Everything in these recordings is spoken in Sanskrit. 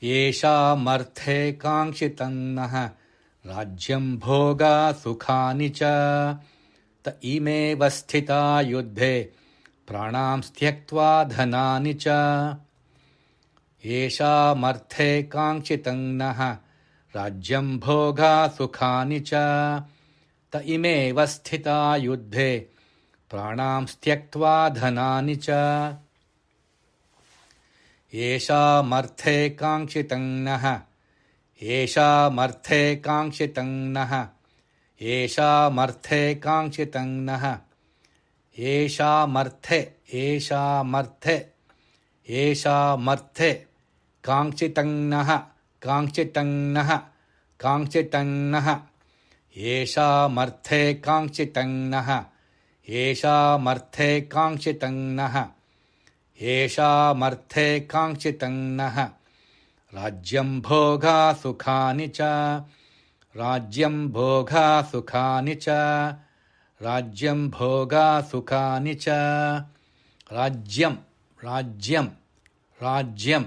येषामर्थे काङ्क्षितं नः राज्यं भोगा सुखानि च त इमेव स्थिता युद्धे प्राणां त्यक्त्वा धनानि च येषामर्थे काङ्क्षितं नः राज्यं भोगा सुखानि च त इमेव स्थिता युद्धे प्राणां त्यक्त्वा धनानि च येषामर्थे काङ्क्षितं नः येषामर्थे काङ्क्षितं नः येषामर्थे काङ्क्षितं नः येषामर्थे येषामर्थे येषामर्थे काङ्क्षितं नः काङ्क्षितं नः काङ्क्षितं नः येषामर्थे काङ्क्षितं नः येषामर्थे काङ्क्षितं नः येषामर्थे काङ्क्षितं नः राज्यं भोगा सुखानि च राज्यं भोगा सुखानि च राज्यं भोगा सुखानि च राज्यं राज्यं राज्यं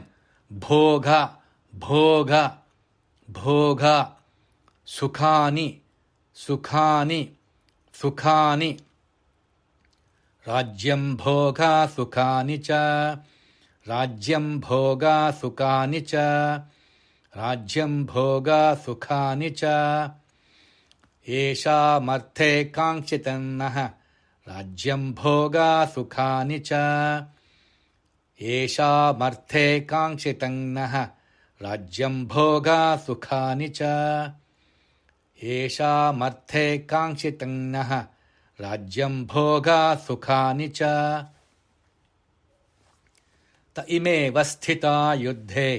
भोगा भोगा भोगा सुखानि सुखानि सुखानि राज्यं भोगा सुखानि च राज्यं भोगा सुखानि च राज्यं भोगा सुखानि च येषामर्थे काङ्क्षितं नः राज्यं भोगा सुखानि च येषामर्थे काङ्क्षितं नः राज्यं भोगा सुखानि च येषामर्थे काङ्क्षितं नः राज्यं भोगा सुखानि च त इमेव स्थिता युद्धे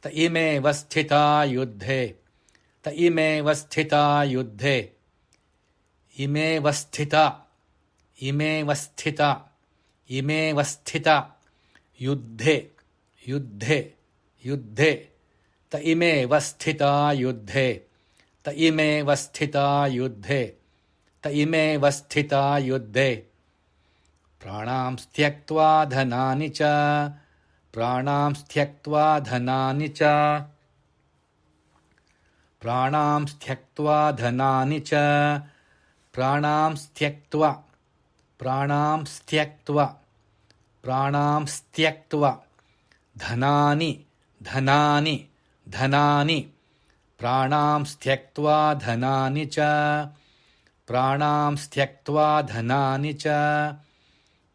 त इमेव स्थिता युद्धे त इमेव स्थिता युद्धे इमेव स्थिता इमेव स्थिता इमेव स्थिता युद्धे युद्धे युद्धे त इमेव स्थिता युद्धे त इमेव स्थिता युद्धे त इमेव स्थिता युद्धे प्राणां त्यक्त्वा धनानि च प्राणां त्यक्त्वा धनानि च प्राणां त्यक्त्वा धनानि च प्राणां त्यक्त्वा प्राणां त्यक्त्वा प्राणां त्यक्त्वा धनानि धनानि धनानि प्राणां त्यक्त्वा धनानि च प्राणां त्यक्त्वा धनानि च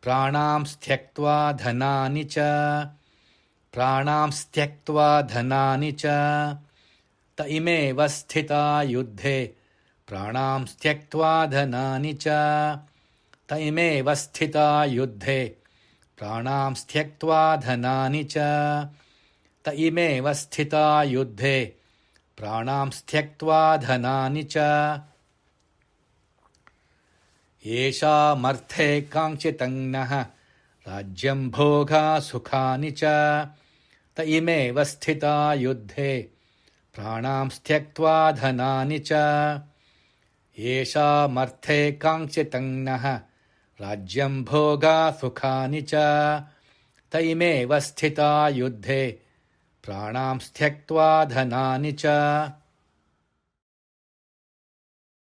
प्राणां त्यक्त्वा धनानि च प्राणां त्यक्त्वा धनानि च त इमेव स्थिता युद्धे प्राणां त्यक्त्वा धनानि च त इमेव स्थिता युद्धे प्राणां त्यक्त्वा धनानि च त इमेव स्थिता युद्धे प्राणां त्यक्त्वा धनानि च येषामर्थे काङ्क्षितं नः राज्यं भोगा सुखानि च त इमेव स्थिता युद्धे प्राणां त्यक्त्वा धनानि च येषामर्थे काङ्क्षितं नः राज्यं भोगा सुखानि च त इमेव स्थिता युद्धे प्राणां त्यक्त्वा धनानि च